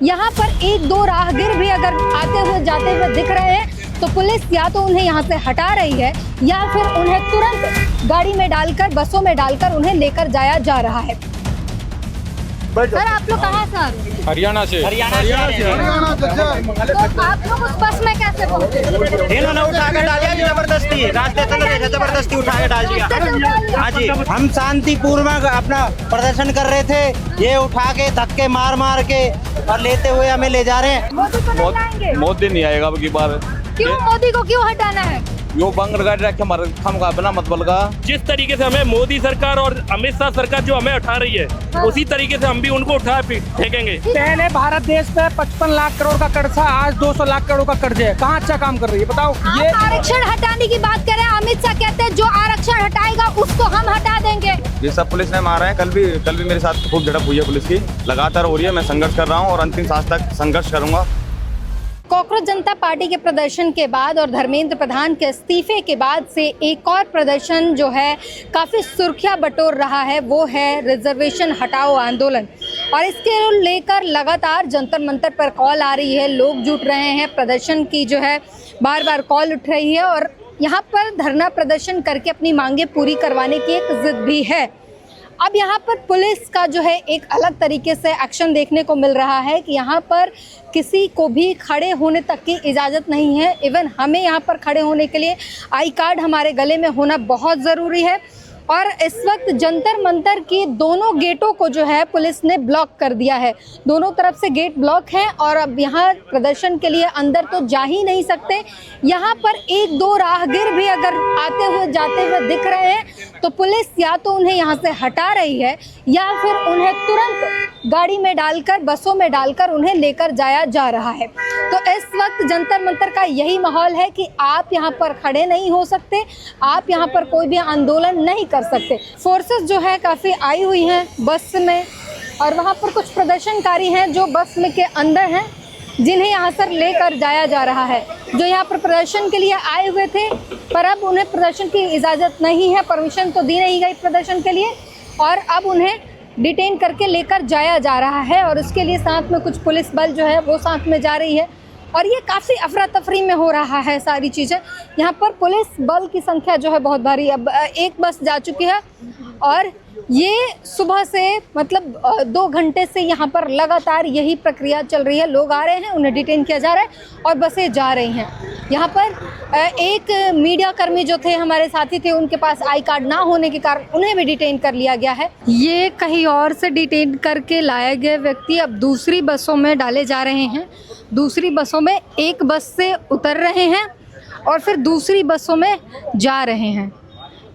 यहाँ पर एक दो राहगीर भी अगर आते हुए जाते हुए दिख रहे हैं तो पुलिस या तो उन्हें यहाँ से हटा रही है या फिर उन्हें तुरंत गाड़ी में डालकर, बसों में डालकर उन्हें लेकर जाया जा रहा है। सर आप लोग कहाँ से आ रहे हैं? हरियाणा से। तो आप लोग उस बस में कैसे पहुँचे? इन्होंने उठा के डाल दिया जबरदस्ती, रास्ते चल रहे थे, जबरदस्ती उठा के डाल दिया। हाँ जी, हम शांतिपूर्वक अपना प्रदर्शन कर रहे थे, ये उठा के धक्के मार मार के और लेते हुए हमें ले जा रहे हैं। मोदी को नहीं लाएंगे? मोदी नहीं आएगा अब की बार। क्यों मोदी को क्यों हटाना है? यो बंगर गाड़ी रखे हम का अपना मतलब का। जिस तरीके से हमें मोदी सरकार और अमित शाह सरकार जो हमें उठा रही है, हाँ। उसी तरीके से हम भी उनको उठा फेंकेंगे। पहले भारत देश पे 55 लाख करोड़ का कर्ज था, आज 200 लाख करोड़ का कर्ज है। कहाँ अच्छा काम कर रही है बताओ? ये आरक्षण हटाने की बात कर रहे हैं, अमित शाह कहते हैं जो आरक्षण हटाएगा उसको हम हटा देंगे। ये सब पुलिस ने मारा है। कल भी मेरे साथ खूब झड़प हुई है पुलिस की, लगातार हो रही है। मैं संघर्ष कर रहा हूँ और अंतिम सांस तक संघर्ष करूंगा। कांग्रेस जनता पार्टी के प्रदर्शन के बाद और धर्मेंद्र प्रधान के इस्तीफे के बाद से एक और प्रदर्शन जो है काफ़ी सुर्खियां बटोर रहा है, वो है रिजर्वेशन हटाओ आंदोलन। और इसके लेकर लगातार जंतर मंतर पर कॉल आ रही है, लोग जुट रहे हैं, प्रदर्शन की जो है बार बार कॉल उठ रही है और यहाँ पर धरना प्रदर्शन करके अपनी मांगे पूरी करवाने की एक जिद भी है। अब यहाँ पर पुलिस का जो है एक अलग तरीके से एक्शन देखने को मिल रहा है कि यहाँ पर किसी को भी खड़े होने तक की इजाज़त नहीं है। इवन हमें यहाँ पर खड़े होने के लिए आई कार्ड हमारे गले में होना बहुत ज़रूरी है। और इस वक्त जंतर मंतर की दोनों गेटों को जो है पुलिस ने ब्लॉक कर दिया है। दोनों तरफ से गेट ब्लॉक हैं और अब यहाँ प्रदर्शन के लिए अंदर तो जा ही नहीं सकते। यहाँ पर एक दो राहगीर भी अगर आते हुए जाते हुए दिख रहे हैं तो पुलिस या तो उन्हें यहाँ से हटा रही है या फिर उन्हें तुरंत गाड़ी में डालकर, बसों में डालकर उन्हें लेकर जाया जा रहा है। तो इस वक्त जंतर मंतर का यही माहौल है कि आप यहाँ पर खड़े नहीं हो सकते, आप यहाँ पर कोई भी आंदोलन नहीं कर सकते। फोर्सेस जो है काफ़ी आई हुई हैं बस में और वहाँ पर कुछ प्रदर्शनकारी हैं जो बस में के अंदर हैं, जिन्हें यहाँ से लेकर जाया जा रहा है, जो यहाँ पर प्रदर्शन के लिए आए हुए थे। पर अब उन्हें प्रदर्शन की इजाज़त नहीं है, परमिशन तो दी नहीं गई प्रदर्शन के लिए और अब उन्हें डिटेन करके लेकर जाया जा रहा है और उसके लिए साथ में कुछ पुलिस बल जो है वो साथ में जा रही है और ये काफ़ी अफरा तफरी में हो रहा है सारी चीज़ें। यहाँ पर पुलिस बल की संख्या जो है बहुत भारी, अब एक बस जा चुकी है और ये सुबह से मतलब 2 घंटे से यहाँ पर लगातार यही प्रक्रिया चल रही है। लोग आ रहे हैं, उन्हें डिटेन किया जा रहा है और बसें जा रही हैं। यहाँ पर एक मीडिया कर्मी जो थे, हमारे साथी थे, उनके पास आई कार्ड ना होने के कारण उन्हें भी डिटेन कर लिया गया है। ये कहीं और से डिटेन करके लाए गए व्यक्ति अब दूसरी बसों में डाले जा रहे हैं। दूसरी बसों में एक बस से उतर रहे हैं और फिर दूसरी बसों में जा रहे हैं।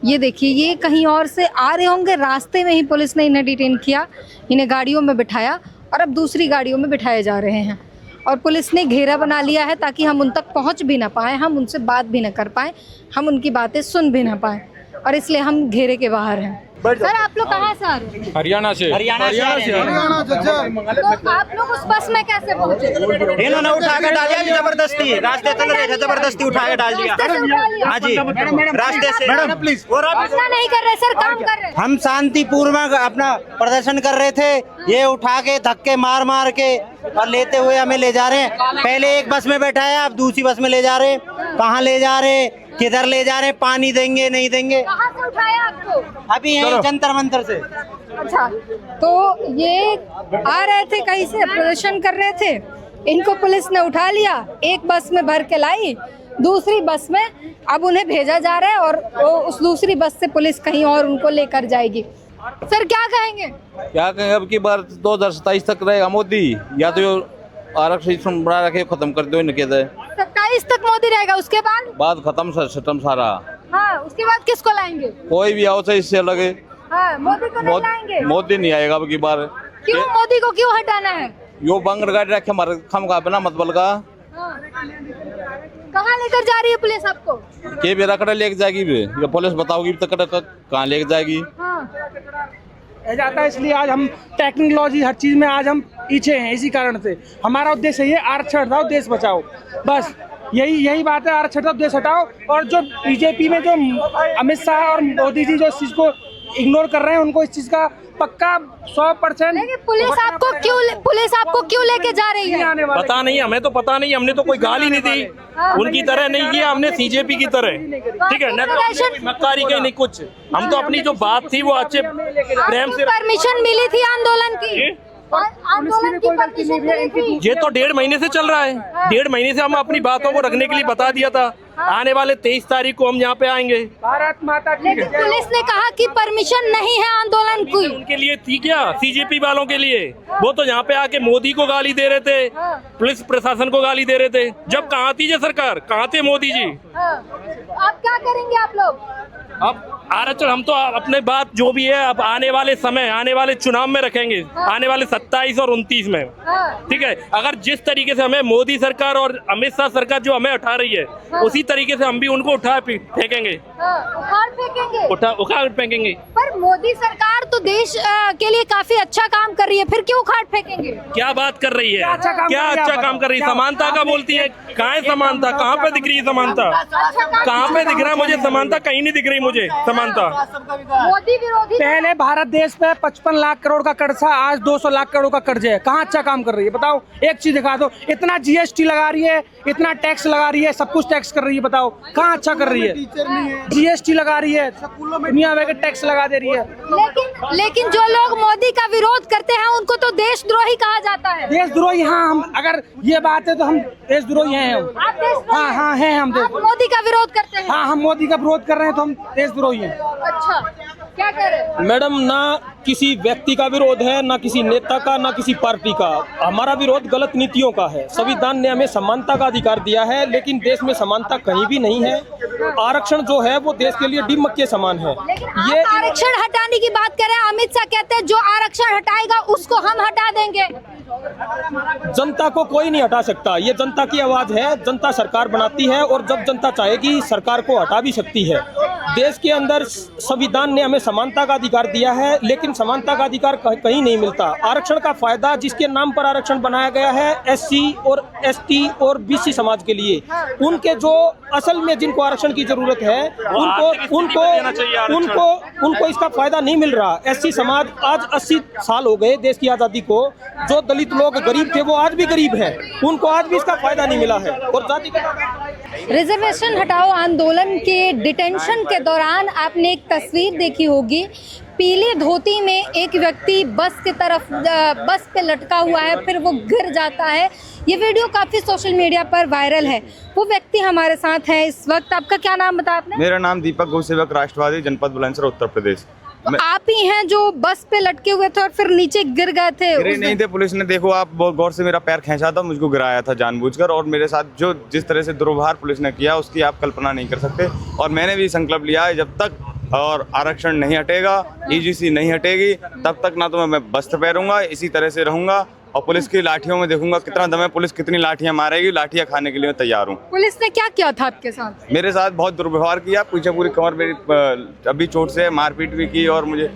ये देखिए, ये कहीं और से आ रहे होंगे, रास्ते में ही पुलिस ने इन्हें डिटेन किया, इन्हें गाड़ियों में बिठाया और अब दूसरी गाड़ियों में बिठाए जा रहे हैं और पुलिस ने घेरा बना लिया है ताकि हम उन तक पहुंच भी ना पाएँ, हम उनसे बात भी ना कर पाएँ, हम उनकी बातें सुन भी ना पाएँ और इसलिए हम घेरे के बाहर हैं। सर आप लोग कहाँ से आ रहे हैं? हरियाणा से। तो आप लोग उस बस में कैसे पहुँचे? इन्होंने उठा के डाल दिया जबरदस्ती, रास्ते चल रहे थे, जबरदस्ती उठा के डाल दिया। हाँ जी, रास्ते से। मैडम प्लीज, ऐसा नहीं कर रहे सर, काम कर रहे हैं। हम शांतिपूर्वक अपना प्रदर्शन कर रहे थे, ये उठा के धक्के मार मार के और लेते हुए हमें ले जा रहे हैं। पहले एक बस में बैठाया, अब दूसरी बस में ले जा रहे हैं। कहाँ ले जा रहे हैं, किधर ले जा रहे हैं, पानी देंगे नहीं देंगे? कहाँ से उठाया आपको? अभी यही जंतर मंतर से। अच्छा, तो ये आ रहे थे कहीं से, प्रदर्शन कर रहे थे, इनको पुलिस ने उठा लिया, एक बस में भर के लाई, दूसरी बस में अब उन्हें भेजा जा रहा है और उस दूसरी बस से पुलिस कहीं और उनको लेकर जाएगी। सर क्या कहेंगे? क्या कहेंगे, अब की बार 2027 तक रहेगा मोदी, या तो आरक्षण बढ़ा रखे खत्म कर दो, इनके 27 तक मोदी रहेगा, उसके बाद खत्म सिस्टम सारा। हाँ, उसके बाद किसको लाएंगे? कोई भी आओ से इससे लगे। हाँ, मोदी को नहीं लाएंगे। मोदी नहीं आएगा अब की बार। क्यों मोदी को क्यों हटाना है? यो बंगर गाड़ी रखे हम का अपना मतलब का। हाँ। कहाँ लेकर जा रही है पुलिस आपको? के भी रखड़े लेके जाएगी भी, ये पुलिस बताओगी तक कहाँ लेके जाएगी। जाता है, इसलिए आज हम टेक्नोलॉजी हर चीज में आज हम पीछे हैं। इसी कारण से हमारा उद्देश्य ये आरक्षण हटाओ, देश बचाओ, बस यही बात है। आरक्षण हटाओ, देश हटाओ। और जो बीजेपी में जो अमित शाह और मोदी जी जो इस चीज को इग्नोर कर रहे हैं, उनको इस चीज का पक्का 100%। लेकिन पुलिस आपको क्यों लेके जा रही है? आने वाले पता नहीं, हमें तो पता नहीं, हमने तो कोई गाली नहीं दी, उनकी तरह नहीं किया हमने, सीजेपी की तरह, ठीक है, न तो हमने कोई मक्कारी की नहीं कुछ, हम तो अपनी जो बात थी वो अच्छे प्रेम से। परमिशन मिली थी आंदोलन की? आंदोलन की परमिशन मिली थी? ये तो 1.5 महीने से चल रहा है, 1.5 महीने से हम अपनी बातों को रखने के लिए बता दिया था, आने वाले 23 तारीख को हम यहाँ पे आएंगे। भारत माता की लेकिन पुलिस ने कहा कि परमिशन नहीं है आंदोलन की। उनके लिए थी क्या? सीजेपी वालों के लिए। वो तो यहाँ पे आके मोदी को गाली दे रहे थे, पुलिस प्रशासन को गाली दे रहे थे। जब कहाँ थी ये सरकार, कहाँ थे मोदी जी? अब क्या करेंगे आप लोग? अब आरक्षण हम तो अपने बात जो भी है अब आने वाले समय, आने वाले चुनाव में रखेंगे, आने वाले 27 और 29 में, ठीक है। अगर जिस तरीके से हमें मोदी सरकार और अमित शाह सरकार जो हमें उठा रही है, उसी तरीके से हम भी उनको उठा फेंकेंगे, उखाड़ फेंकेंगे। पर मोदी सरकार तो देश के लिए काफी अच्छा काम कर रही है, फिर क्यों उखाड़ फेंकेंगे? क्या बात कर रही है? क्या अच्छा काम कर रही है? समानता का बोलती है, कहाँ है समानता? कहाँ पे दिख रही है समानता? कहाँ पे दिख रहा है मुझे समानता? कहीं नहीं दिख रही मुझे समानता। मोदी विरोधी पहले भारत देश पे 55 लाख करोड़ का कर्ज था, आज 200 लाख करोड़ का कर्ज है। कहाँ अच्छा काम कर रही है बताओ? एक चीज दिखा दो। इतना जीएसटी लगा रही है, इतना टैक्स लगा रही है, सब कुछ टैक्स कर रही है, बताओ कहाँ अच्छा कर रही है? जीएसटी लगा रही है, दुनिया भर के टैक्स लगा दे रही है। लेकिन जो लोग मोदी का विरोध करते हैं उनको तो देशद्रोही कहा जाता है। देशद्रोही? हाँ, हम अगर ये बात है तो हम देशद्रोही हैं। आप देशद्रोही? हाँ हैं हम आप मोदी का विरोध करते हैं? हाँ, हम मोदी का विरोध कर रहे हैं तो हम देशद्रोही हैं। अच्छा, क्या कर रहे हैं? मैडम, ना किसी व्यक्ति का विरोध है, ना किसी नेता का, ना किसी पार्टी का। हमारा विरोध गलत नीतियों का है। संविधान ने हमें समानता का अधिकार दिया है, लेकिन देश में समानता कहीं भी नहीं है। आरक्षण जो है वो देश के लिए डिमक के समान है। लेकिन ये आप आरक्षण हटाने की बात कर रहे हैं, अमित शाह कहते हैं जो आरक्षण हटाएगा उसको हम हटा देंगे। जनता को कोई नहीं हटा सकता, ये जनता की आवाज है। जनता सरकार बनाती है और जब जनता चाहेगी सरकार को हटा भी सकती है। देश के अंदर संविधान ने हमें समानता का अधिकार दिया है, लेकिन समानता का अधिकार कहीं नहीं मिलता। आरक्षण का फायदा जिसके नाम पर आरक्षण बनाया गया है, एससी और एसटी और बीसी समाज के लिए, उनके जो असल में जिनको आरक्षण की जरूरत है उनको इसका फायदा नहीं मिल रहा। एससी समाज आज 80 साल हो गए देश की आजादी को, जो दलित लोग गरीब थे वो आज भी गरीब हैं, उनको आज भी इसका फायदा नहीं मिला है। और जाति रिजर्वेशन हटाओ आंदोलन के डिटेंशन के दौरान आपने एक तस्वीर देखी होगी। पीली धोती में एक व्यक्ति बस पे लटका हुआ है, फिर वो गिर जाता है। ये वीडियो काफ़ी सोशल मीडिया पर वायरल है। वो व्यक्ति हमारे साथ है इस वक्त। आपका क्या नाम बताया आपने? मेरा नाम दीपक गौसेवक, राष्ट्रवादी, जनपद बुलंदशहर, उत्तर प्रदेश। तो आप ही हैं जो बस पे लटके हुए थे और फिर नीचे गिर गए थे? गिरे नहीं थे, पुलिस ने देखो आप बहुत गौर से मेरा पैर खींचा था, मुझको गिराया था जानबूझकर। और मेरे साथ जो जिस तरह से दुर्व्यवहार पुलिस ने किया उसकी आप कल्पना नहीं कर सकते। और मैंने भी संकल्प लिया है जब तक और आरक्षण नहीं हटेगा, ईजीसी नहीं हटेगी, तब तक ना तो मैं वस्त्र पहनूंगा, इसी तरह से रहूंगा। और पुलिस की लाठियों में देखूंगा कितना दम है, पुलिस कितनी लाठियां मारेगी, लाठियां खाने के लिए मैं तैयार हूँ। पुलिस ने क्या किया था आपके साथ? मेरे साथ बहुत दुर्व्यवहार किया, पीछे पूरी कमर मेरी अभी चोट से मारपीट भी की, और मुझे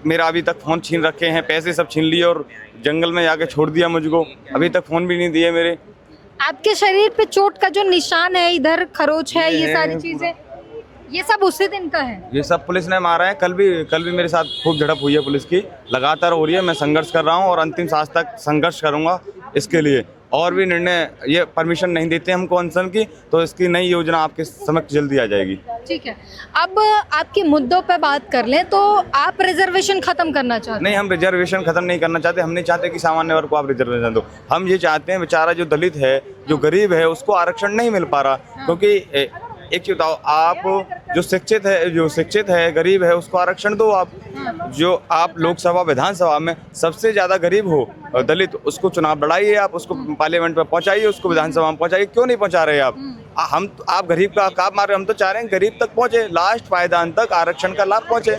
मेरा अभी तक फ़ोन छीन रखे हैं, पैसे सब छीन लिए और जंगल में जाके छोड़ दिया मुझको। अभी तक फ़ोन भी नहीं दिए मेरे। आपके शरीर पे चोट का जो निशान है, इधर खरोच है, ये सारी चीजें, ये सब उसी दिन का है? ये सब पुलिस ने मारा है। कल भी मेरे साथ खूब झड़प हुई है पुलिस की, लगातार हो रही है। मैं संघर्ष कर रहा हूँ और अंतिम सांस तक संघर्ष करूँगा इसके लिए। और भी निर्णय, ये परमिशन नहीं देते हमको अनशन की, तो इसकी नई योजना आपके समक्ष जल्दी आ जाएगी। ठीक है, अब आपके मुद्दों पे बात कर लें तो आप रिजर्वेशन खत्म करना चाहते हैं? नहीं, हम रिजर्वेशन खत्म नहीं करना चाहते। हम नहीं चाहते कि सामान्य वर्ग को आप रिजर्वेशन दो। हम ये चाहते हैं बेचारा जो दलित है, जो गरीब है, उसको आरक्षण नहीं मिल पा रहा। क्योंकि एक चीज बताओ, आप जो शिक्षित है, गरीब है, उसको आरक्षण दो। आप जो आप लोकसभा विधानसभा में सबसे ज्यादा गरीब हो दलित, उसको चुनाव लड़ाइए, आप उसको पार्लियामेंट में पहुंचाइए, उसको विधानसभा में पहुंचाइए। क्यों नहीं पहुंचा रहे आप गरीब का काप मार रहे। हम तो चाह रहे हैं गरीब तक पहुंचे, लास्ट पायदान तक आरक्षण का लाभ पहुंचे।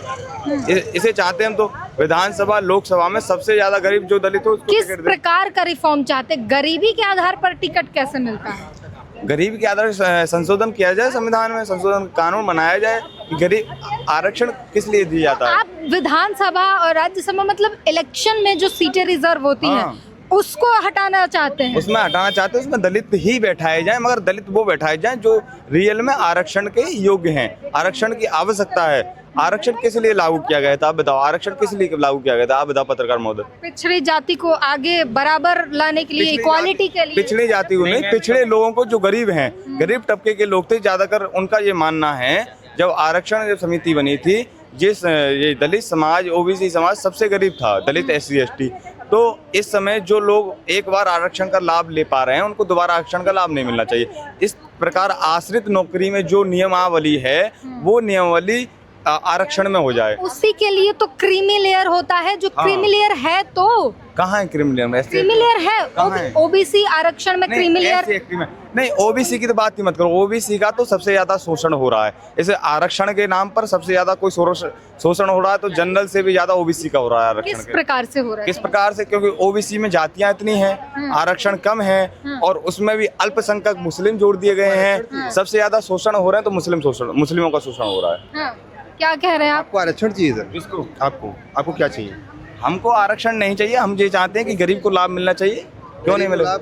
इसे चाहते हैं हम तो। विधानसभा लोकसभा में सबसे ज्यादा गरीब जो दलित हो, किस प्रकार का रिफॉर्म चाहते? गरीबी के आधार पर टिकट कैसे मिलता है? गरीब के आधार संशोधन किया जाए, संविधान में संशोधन कानून बनाया जाए। गरीब आरक्षण किस लिए दिया जाता है? आप विधानसभा और राज्यसभा मतलब इलेक्शन में जो सीटें रिजर्व होती हैं, उसको हटाना चाहते हैं? उसमें हटाना चाहते हैं, उसमें दलित ही बैठाए जाएं, मगर दलित वो बैठाए जाएं जो रियल में आरक्षण के योग्य हैं। आरक्षण की आवश्यकता है। आरक्षण किस लिए लागू किया गया था, आप बताओ। आरक्षण किस लिए लागू किया गया था, आप बताओ पत्रकार महोदय। पिछड़ी जाति को आगे बराबर लाने के लिए, इक्वालिटी के लिए। पिछड़ी जाति को नहीं, पिछड़े लोगों को, जो गरीब हैं, गरीब तबके के लोग थे ज्यादातर, उनका ये मानना है जब आरक्षण समिति बनी थी, ये दलित समाज, ओबीसी समाज सबसे गरीब था, दलित SC ST। तो इस समय जो लोग एक बार आरक्षण का लाभ ले पा रहे हैं, उनको दोबारा आरक्षण का लाभ नहीं मिलना चाहिए। इस प्रकार आश्रित नौकरी में जो नियमावली है, वो नियमावली आरक्षण में हो जाए। उसी के लिए तो क्रीमी लेयर होता है, जो क्रीमी लेयर है तो कहाँ है क्रीमी लेयर? क्रीमी लेयर है ओबीसी आरक्षण में। क्रीमी लेयर नहीं, ओबीसी की तो बात ही मत करो। ओबीसी का तो सबसे ज्यादा शोषण हो रहा है। इसे आरक्षण के नाम पर सबसे ज्यादा कोई शोषण हो रहा है तो जनरल से भी ज्यादा ओबीसी का हो रहा है आरक्षण। किस प्रकार से हो रहा है? किस प्रकार से? क्योंकि ओबीसी में जातियां इतनी हैं, आरक्षण कम है, और उसमें भी अल्पसंख्यक मुस्लिम जोड़ दिए गए हैं। सबसे ज्यादा शोषण हो रहे हैं तो मुस्लिमों का शोषण हो रहा है। क्या कह रहे हैं आप? आपको आरक्षण चाहिए सर? किसको? आपको क्या चाहिए? हमको आरक्षण नहीं चाहिए, हम ये चाहते हैं कि गरीब को लाभ मिलना चाहिए। क्यों नहीं मिलेगा?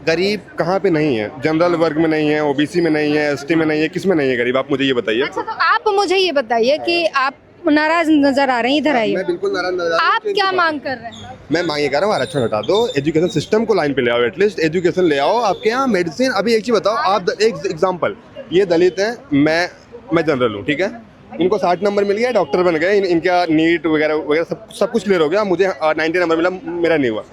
गरीब कहाँ पे नहीं है? जनरल वर्ग में नहीं है, ओबीसी में नहीं है, ST में नहीं है, किस में नहीं है गरीब? आप मुझे ये बताइए। अच्छा, तो आप मुझे ये बताइए कि आप नाराज नजर आ रहे हैं, इधर आइए। मैं बिल्कुल नाराज नजर आ रहा हूं। आप क्या मांग कर रहे हैं? मैं मांग ये कर रहा हूँ, आरक्षण हटा दो, एजुकेशन सिस्टम को लाइन पे ले आओ, एटलीस्ट एजुकेशन ले आओ। आपके यहाँ मेडिसिन, अभी एक चीज बताओ, आप एक एग्जाम्पल, ये दलित है, मैं जनरल हूँ, ठीक है, इनको 60 नंबर मिल गया, डॉक्टर बन गए, इनका नीट वगैरह वगैरह सब कुछ क्लियर हो गया, मुझे 90 नंबर मिला, मेरा नहीं हुआ।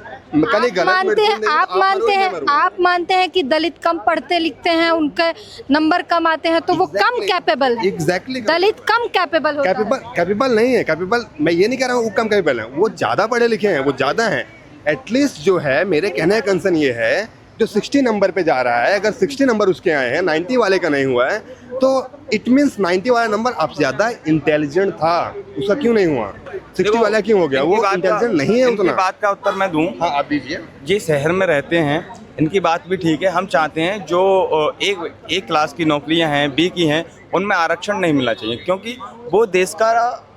आप मानते हैं कि दलित कम पढ़ते लिखते हैं, उनके नंबर कम आते हैं, तो वो कम कैपेबल है। एग्जैक्टली, दलित कम कैपेबल होता है। कैपेबल नहीं है। कैपेबल मैं ये नहीं कह रहा हूँ वो कम कैपेबल है, वो ज्यादा पढ़े लिखे हैं, वो ज्यादा हैं। एटलीस्ट जो है, मेरे कहने का कंसर्न ये है, जो 60 नंबर पे जा रहा है, अगर 60 नंबर उसके आए हैं, 90 वाले का नहीं हुआ है, तो इट मीन्स 90 वाला नंबर आपसे ज्यादा इंटेलिजेंट था, उसका क्यों नहीं हुआ? 60 वाला क्यों हो गया? वो इंटेलिजेंट नहीं है उतना। बात का उत्तर मैं दूं? हाँ, आप दीजिए। ये शहर में रहते हैं, इनकी बात भी ठीक है। हम चाहते हैं जो एक क्लास की नौकरियां हैं, B की हैं, उनमें आरक्षण नहीं मिलना चाहिए, क्योंकि वो देश का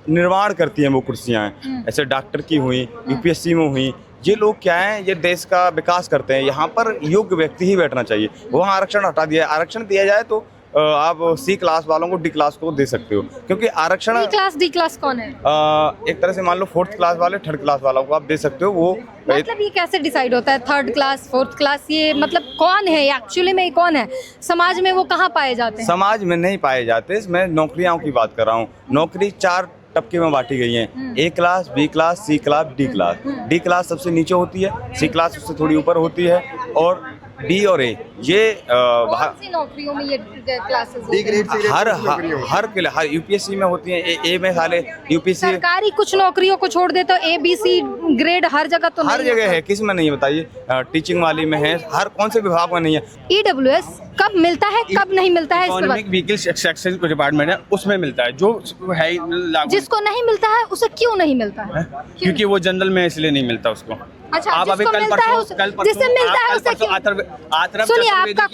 निर्माण करती हैं वो कुर्सियां हैं। ऐसे डॉक्टर की हुई, UPSC में हुई, ये लोग क्या हैं, ये देश का विकास करते हैं। यहाँ पर योग्य व्यक्ति ही बैठना चाहिए। वहाँ आरक्षण हटा दिया, आरक्षण दिया जाए तो आप C क्लास वालों को D क्लास को दे सकते हो, क्योंकि आरक्षण D क्लास कौन है? एक तरह से मान लो 4th क्लास वाले, 3rd क्लास वालों को आप दे सकते हो। वो मतलब ये कैसे डिसाइड होता है 3rd क्लास 4th क्लास? ये मतलब कौन है एक्चुअली में, कौन है समाज में? वो कहाँ पाए जाते हैं? समाज में नहीं पाए जाते। मैं नौकरियों की बात कर रहा हूँ। नौकरी 4 तबके में बांटी गई हैं। A class, B class, C class, D class. D class सबसे नीचे होती है, C क्लास उससे थोड़ी ऊपर होती है, और B और A ये कौन सी नौकरियों में ये क्लासेस होती हैं? हर UPSC में होती हैं। A में साले UPSC सरकारी कुछ नौकरियों को छोड़ दे तो ABC ग्रेड हर जगह तो हर जगह है। किस में नहीं है बताइए? टीचिंग वाली में है, हर कौन से विभाग में नहीं है। EWS कब मिलता है, कब नहीं मिलता है? इकोनॉमिक व्हीकल्स एक्सेस डिपार्टमेंट है, उसमें मिलता है। जो है जिसको नहीं मिलता है उसे क्यों नहीं मिलता है? क्योंकि वो जनरल में इसलिए नहीं मिलता उसको। अच्छा, आप अभी जिसको मिलता है जिससे मिलता है उसे क्यों? सुनिए, आपका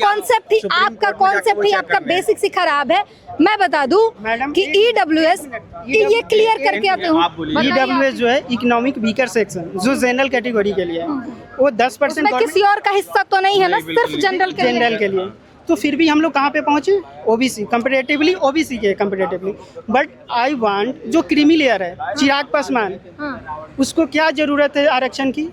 कॉन्सेप्ट ही आपका बेसिक ही खराब है। मैं बता दूं कि EWS ये क्लियर करके आते हूँ। EWS जो है इकोनॉमिक वीकर सेक्शन, जो जनरल कैटेगरी के लिए है, वो 10% किसी और का हिस्सा तो नहीं है ना, सिर्फ जनरल के लिए। तो फिर भी हम लोग कहाँ पे पहुँचे? OBC कंपेरेटिवली, OBC के कंपेरेटिवली। बट आई वांट जो क्रीमी लेयर है, चिराग पासवान, उसको क्या जरूरत है आरक्षण की?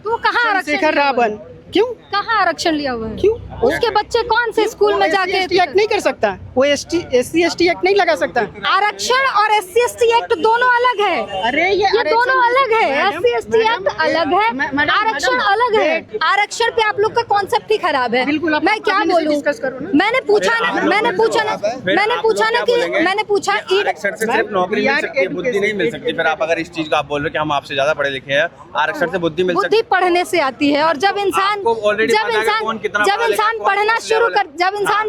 तो कहाँ आरक्षण? शेखर रावण क्यों? कहाँ आरक्षण लिया हुआ है? क्यों? उसके बच्चे कौन से स्कूल में जाके एक्ट नहीं कर सकता? वो SC ST एक्ट नहीं लगा सकता? आरक्षण और SC ST एक्ट दोनों अलग है। अरे ये दोनों अलग है। SC ST एक्ट अलग है, आरक्षण अलग है। आरक्षण पे आप लोग का कॉन्सेप्ट ही खराब है। बिल्कुल। मैं क्या बोलूं? मैंने पूछा आरक्षण से सिर्फ नौकरी मिल सकती है, बुद्धि नहीं मिल सकती। फिर आप अगर इस चीज का आप बोल रहे हो कि हम आपसे ज्यादा पढ़े लिखे हैं, आरक्षण से बुद्धि मिल सकती है। बुद्धि पढ़ने से आती है, और जब इंसान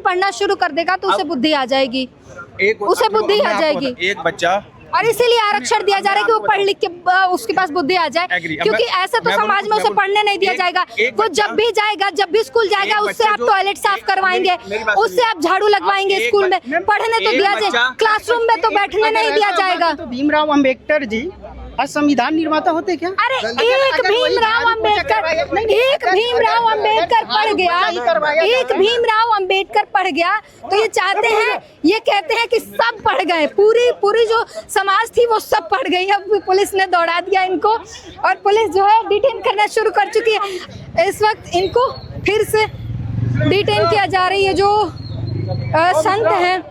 पढ़ना शुरू कर देगा तो उसे बुद्धि आ जाएगी, उसे बुद्धि आ जाएगी। एक बच्चा, और इसीलिए आरक्षण दिया जा रहा है कि वो पढ़ लिख के उसके पास बुद्धि आ जाए, क्योंकि ऐसे तो समाज में उसे पढ़ने नहीं दिया जाएगा। वो जब भी स्कूल जाएगा, उससे आप टॉयलेट साफ करवाएंगे, उससे आप झाड़ू लगवाएंगे स्कूल में। पढ़ने तो दिया जाए, क्लासरूम में तो बैठने नहीं दिया जाएगा। तो भीमराव अम्बेडकर जी आज संविधान निर्माता होते क्या? अरे एक भीमराव अंबेडकर पढ़ गया, एक भीमराव अंबेडकर पढ़ गया तो ये चाहते हैं, ये कहते हैं कि सब पढ़ गए, पूरी जो समाज थी वो सब पढ़ गई। अब पुलिस ने दौड़ा दिया इनको और पुलिस जो है डिटेन करना शुरू कर चुकी है। इस वक्त इनको फिर से डिटेन किया जा रही है। जो संत हैं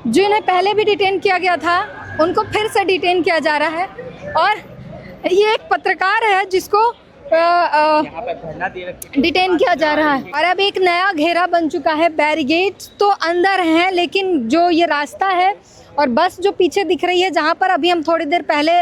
जिन्हें पहले भी डिटेन किया गया था उनको फिर से डिटेन किया जा रहा है। और ये एक पत्रकार है जिसको डिटेन किया जा रहा है। और अब एक नया घेरा बन चुका है, बैरिकेड तो अंदर हैं लेकिन जो ये रास्ता है और बस जो पीछे दिख रही है जहाँ पर अभी हम थोड़ी देर पहले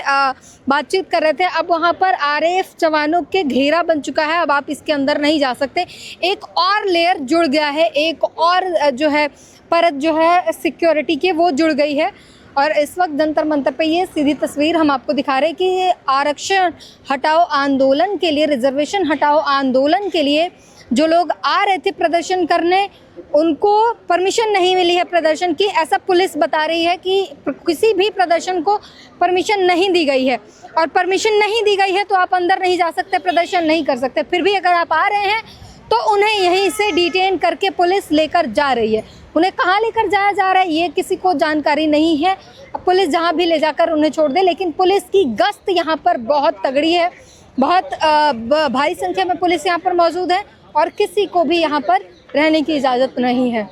बातचीत कर रहे थे, अब वहाँ पर आरएएफ जवानों के घेरा बन चुका है। अब आप इसके अंदर नहीं जा सकते। एक और लेयर जुड़ गया है, एक और जो है परत जो है सिक्योरिटी की वो जुड़ गई है। और इस वक्त जंतर मंतर पे ये सीधी तस्वीर हम आपको दिखा रहे हैं कि आरक्षण हटाओ आंदोलन के लिए, रिजर्वेशन हटाओ आंदोलन के लिए जो लोग आ रहे थे प्रदर्शन करने, उनको परमिशन नहीं मिली है प्रदर्शन की। ऐसा पुलिस बता रही है कि किसी भी प्रदर्शन को परमिशन नहीं दी गई है और परमिशन नहीं दी गई है तो आप अंदर नहीं जा सकते, प्रदर्शन नहीं कर सकते। फिर भी अगर आप आ रहे हैं तो उन्हें यहीं से डिटेन करके पुलिस लेकर जा रही है। उन्हें कहाँ लेकर जाया जा रहा है ये किसी को जानकारी नहीं है। अब पुलिस जहाँ भी ले जाकर उन्हें छोड़ दे, लेकिन पुलिस की गश्त यहाँ पर बहुत तगड़ी है। बहुत भारी संख्या में पुलिस यहाँ पर मौजूद है और किसी को भी यहाँ पर रहने की इजाज़त नहीं है।